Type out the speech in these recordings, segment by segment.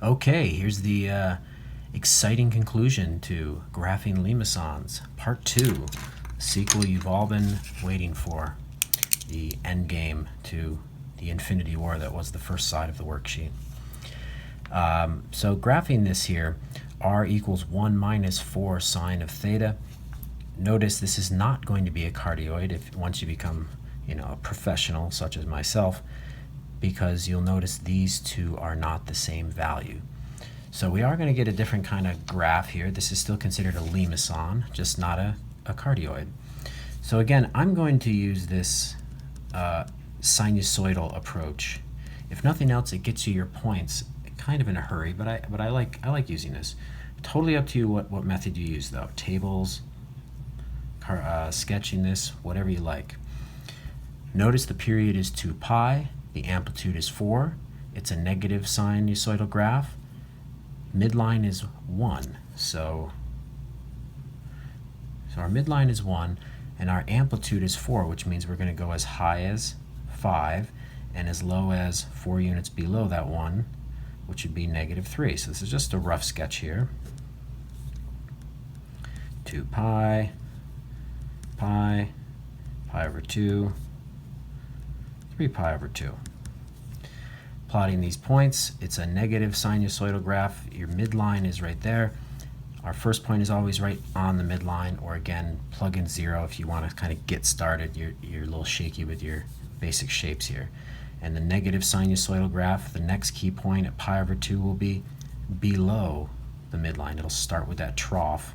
Okay, here's the exciting conclusion to Graphing Limacons, Part 2, the sequel you've all been waiting for, the end game to the Infinity War that was the first side of the worksheet. So graphing this here, r equals 1 minus 4 sine of theta. Notice this is not going to be a cardioid if once you become a professional such as myself, because you'll notice these two are not the same value. So we are going to get a different kind of graph here. This is still considered a limacon, just not a cardioid. So again, I'm going to use this sinusoidal approach. If nothing else, it gets you your points kind of in a hurry, but I like using this. Totally up to you what method you use though. Tables, sketching this, whatever you like. Notice the period is 2 pi, the amplitude is 4, it's a negative sinusoidal graph, midline is 1, so our midline is 1, and our amplitude is 4, which means we're going to go as high as 5 and as low as 4 units below that 1, which would be -3. So this is just a rough sketch here. 2 pi, pi over 2, 3 pi over 2. Plotting these points, it's a negative sinusoidal graph. Your midline is right there. Our first point is always right on the midline, or again, plug in 0 if you want to kind of get started. You're a little shaky with your basic shapes here. And the negative sinusoidal graph, the next key point at pi over 2 will be below the midline. It'll start with that trough,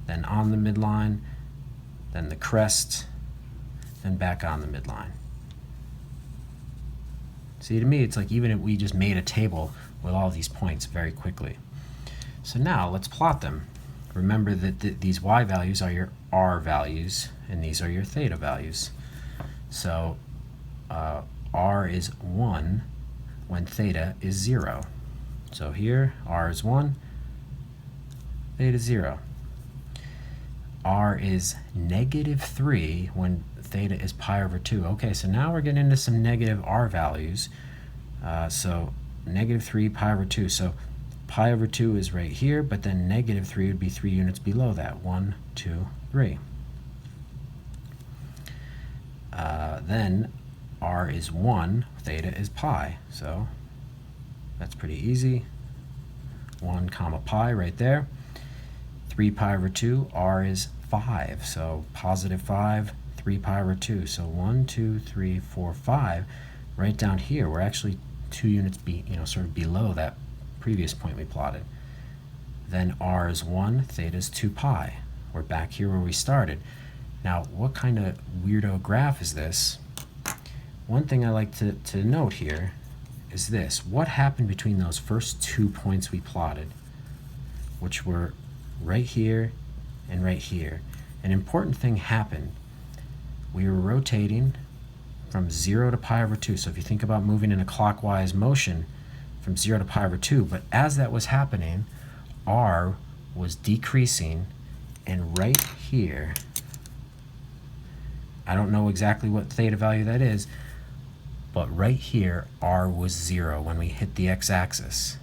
then on the midline, then the crest, then back on the midline. See, to me, it's like even if we just made a table with all these points very quickly. So now let's plot them. Remember that these y values are your r values, and these are your theta values. So r is 1 when theta is 0. So here, r is 1, theta is 0. R is -3 when theta is pi over 2. Okay, so now we're getting into some negative r values. So -3 pi over 2. So pi over 2 is right here, but then -3 would be 3 units below that. 1, 2, 3. Then r is 1, theta is pi. So that's pretty easy. 1 comma pi right there. 3 pi over 2, r is 5. So +5, 3 pi over 2. So 1, 2, 3, 4, 5. Right down here, we're actually 2 units sort of below that previous point we plotted. Then r is 1, theta is 2 pi. We're back here where we started. Now, what kind of weirdo graph is this? One thing I like to note here is this. What happened between those first 2 points we plotted, which were right here and right here? An important thing happened. We were rotating from 0 to pi over 2. So if you think about moving in a clockwise motion from 0 to pi over 2, but as that was happening, r was decreasing, and right here, I don't know exactly what theta value that is, but right here, r was 0 when we hit the x-axis.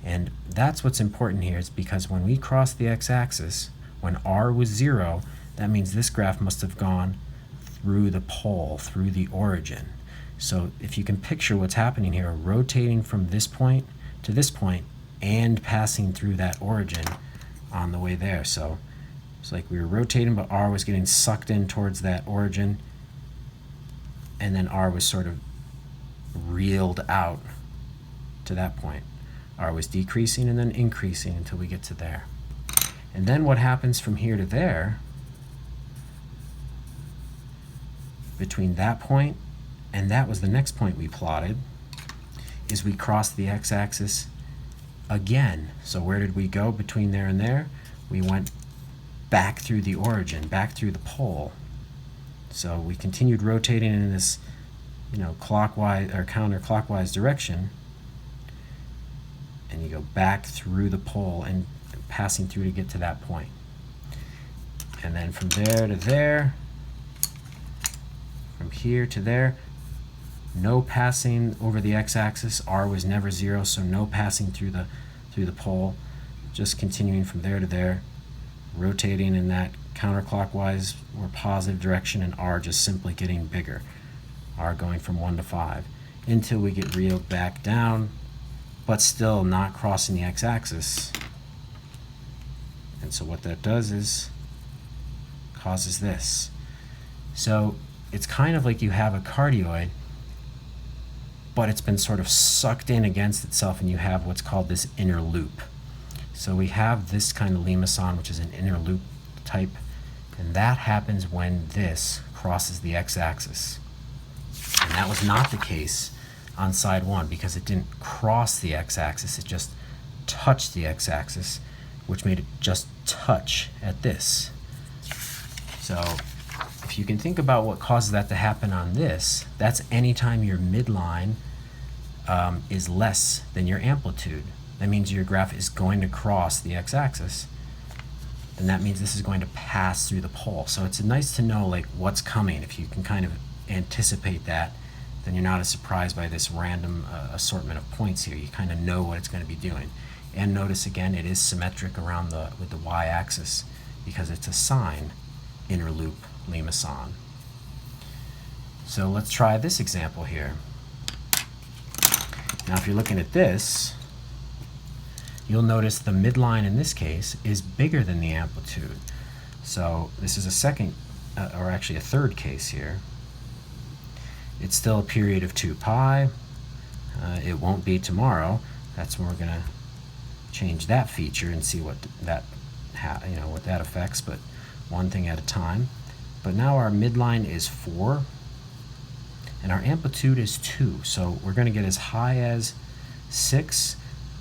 And that's what's important here, is because when we cross the x-axis, when r was 0, that means this graph must have gone through the pole, through the origin. So if you can picture what's happening here, rotating from this point to this point and passing through that origin on the way there. So it's like we were rotating, but r was getting sucked in towards that origin, and then r was sort of reeled out to that point. R was decreasing and then increasing until we get to there. And then what happens from here to there, between that point and that was the next point we plotted, is we crossed the x-axis again. So where did we go between there and there? We went back through the origin, back through the pole. So we continued rotating in this clockwise or counterclockwise direction, and you go back through the pole and passing through to get to that point. And then from there to there, from here to there, no passing over the x-axis. R was never 0, so no passing through the through the pole, just continuing from there to there, rotating in that counterclockwise or positive direction, and R just simply getting bigger. R going from 1 to 5 until we get reeled back down, but still not crossing the x-axis. And so what that does is causes this. So it's kind of like you have a cardioid, but it's been sort of sucked in against itself, and you have what's called this inner loop. So we have this kind of Limason, which is an inner loop type, and that happens when this crosses the x-axis. And that was not the case on side 1 because it didn't cross the x-axis, it just touched the x-axis, which made it just touch at this. So if you can think about what causes that to happen on this, that's anytime your midline is less than your amplitude. That means your graph is going to cross the x-axis, and that means this is going to pass through the pole. So it's nice to know like what's coming. If you can kind of anticipate that, then you're not as surprised by this random assortment of points here. You kind of know what it's going to be doing. And notice again, it is symmetric around with the y-axis because it's a sine inner loop Limason. So let's try this example here. Now if you're looking at this, you'll notice the midline in this case is bigger than the amplitude. So this is a second, or actually a third case here. It's still a period of 2 pi. It won't be tomorrow. That's when we're going to change that feature and see what that what that affects, but one thing at a time. But now our midline is 4 and our amplitude is 2. So we're going to get as high as 6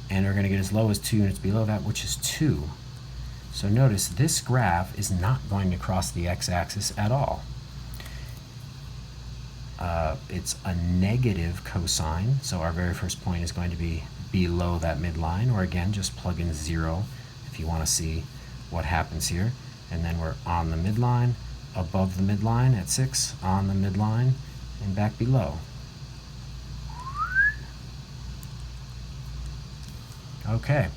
and we're going to get as low as 2 units below that, which is 2. So notice this graph is not going to cross the x-axis at all. It's a negative cosine, so our very first point is going to be below that midline, or again, just plug in 0 if you want to see what happens here. And then we're on the midline, above the midline at 6, on the midline, and back below. Okay,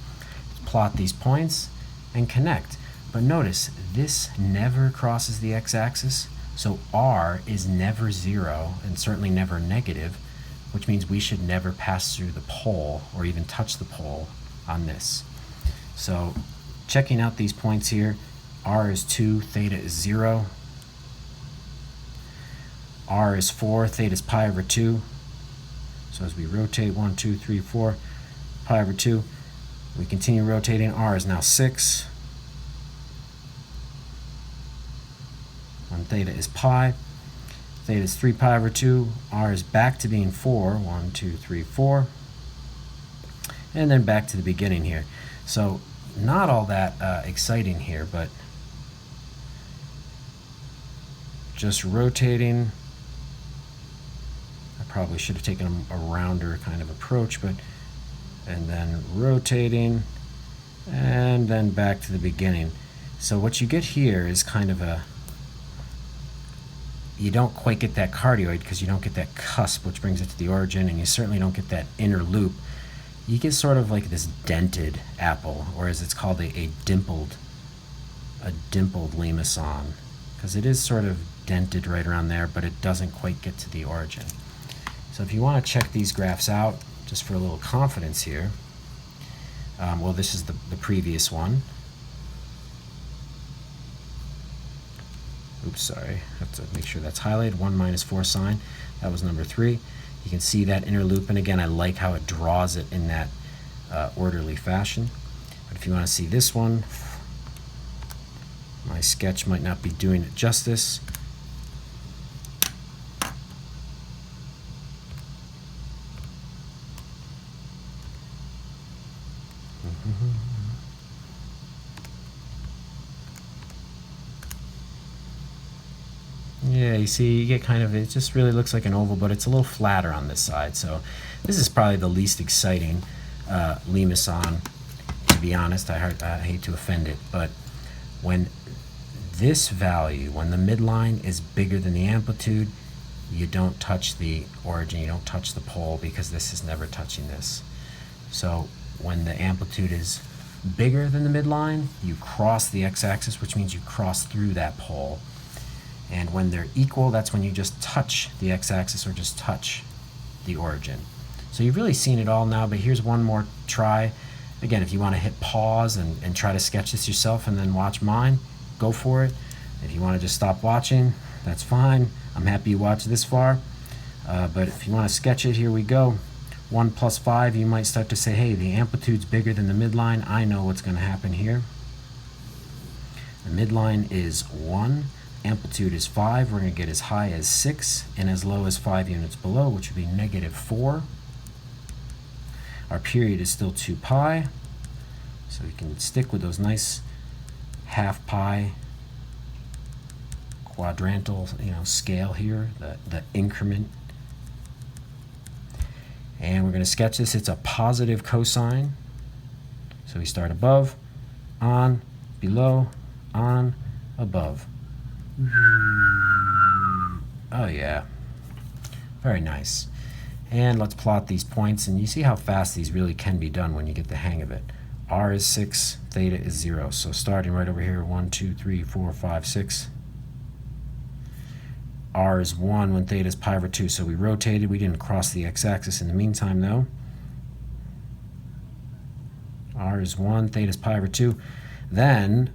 let's plot these points and connect. But notice, this never crosses the x-axis, so R is never 0 and certainly never negative, which means we should never pass through the pole or even touch the pole on this. So checking out these points here, R is 2, theta is 0. R is 4, theta is pi over 2. So as we rotate 1, 2, 3, 4, pi over 2, we continue rotating. R is now 6. When theta is pi, theta is 3 pi over 2. R is back to being 4. 1, 2, 3, 4. And then back to the beginning here. So not all that exciting here, but just rotating. I probably should have taken a rounder kind of approach, but and then rotating and then back to the beginning. So what you get here is kind of a, you don't quite get that cardioid because you don't get that cusp which brings it to the origin, and you certainly don't get that inner loop. You get sort of like this dented apple, or as it's called, a dimpled Limason, because it is sort of dented right around there, but it doesn't quite get to the origin. So if you want to check these graphs out, just for a little confidence here, well, this is the previous one. Oops, sorry, I have to make sure that's highlighted. 1 minus 4 sine, that was number 3. You can see that inner loop, and again, I like how it draws it in that orderly fashion. But if you want to see this one, my sketch might not be doing it justice. Yeah, you see, you get kind of, it just really looks like an oval, but it's a little flatter on this side. So this is probably the least exciting Limason, to be honest. I hate to offend it, but when this value, when the midline is bigger than the amplitude, you don't touch the origin, you don't touch the pole, because this is never touching this. So when the amplitude is bigger than the midline, you cross the x-axis, which means you cross through that pole. And when they're equal, that's when you just touch the x-axis or just touch the origin. So you've really seen it all now, but here's one more try. Again, if you want to hit pause and try to sketch this yourself and then watch mine, go for it. If you want to just stop watching, that's fine. I'm happy you watched this far. But if you want to sketch it, here we go. 1 plus 5, you might start to say, hey, the amplitude's bigger than the midline. I know what's going to happen here. The midline is 1. Amplitude is 5. We're going to get as high as 6 and as low as 5 units below, which would be -4. Our period is still 2 pi. So we can stick with those nice half pi quadrantal, scale here, the increment. And we're going to sketch this. It's a positive cosine. So we start above, on, below, on, above. Oh yeah, very nice. And let's plot these points, and you see how fast these really can be done when you get the hang of it. R is 6, theta is 0. So starting right over here, 1, 2, 3, 4, 5, 6. R is 1 when theta is pi over 2. So we rotated. We didn't cross the x-axis in the meantime, though. R is 1, theta is pi over 2. Then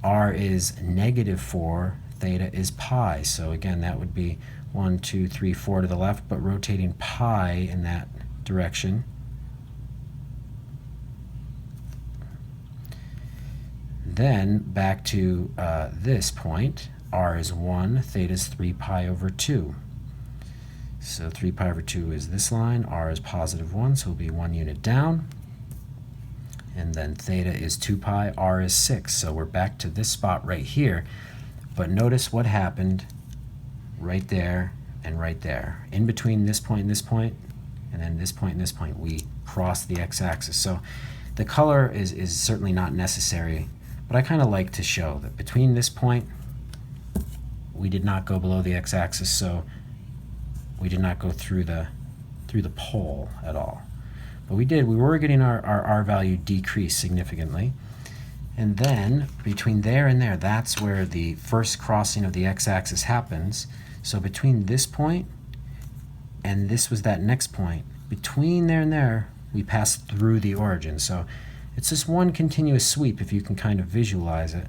R is -4, theta is pi. So again, that would be 1, 2, 3, 4 to the left, but rotating pi in that direction. Then back to this point, R is 1, theta is 3 pi over 2. So 3 pi over 2 is this line. R is +1, so it'll be 1 unit down. And then theta is 2 pi, R is 6. So we're back to this spot right here. But notice what happened right there and right there. In between this point and this point, and then this point and this point, we crossed the x-axis. So the color is certainly not necessary, but I kind of like to show that between this point, we did not go below the x-axis, so we did not go through the pole at all. But we were getting our R value decrease significantly. And then between there and there, that's where the first crossing of the x-axis happens. So between this point and this was that next point, between there and there, we passed through the origin. So it's just one continuous sweep if you can kind of visualize it.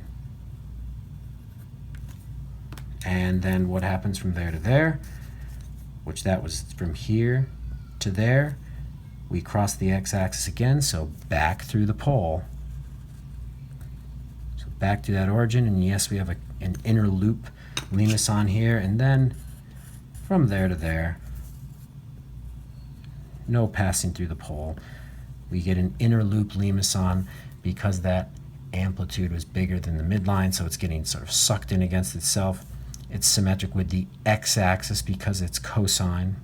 And then what happens from there to there, which that was from here to there, we cross the x-axis again, so back through the pole. So back to that origin, and yes, we have an inner loop Limacon here, and then from there to there, no passing through the pole. We get an inner loop Limacon because that amplitude was bigger than the midline, so it's getting sort of sucked in against itself. It's symmetric with the x-axis because it's cosine.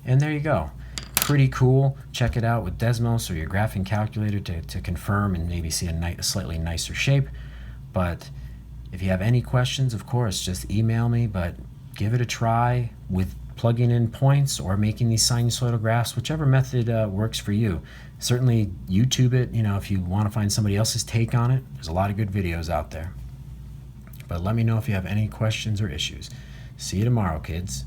And there you go. Pretty cool. Check it out with Desmos or your graphing calculator to confirm and maybe see a slightly nicer shape. But if you have any questions, of course, just email me, but give it a try with plugging in points or making these sinusoidal graphs, whichever method works for you. Certainly YouTube it, if you want to find somebody else's take on it. There's a lot of good videos out there. But let me know if you have any questions or issues. See you tomorrow, kids.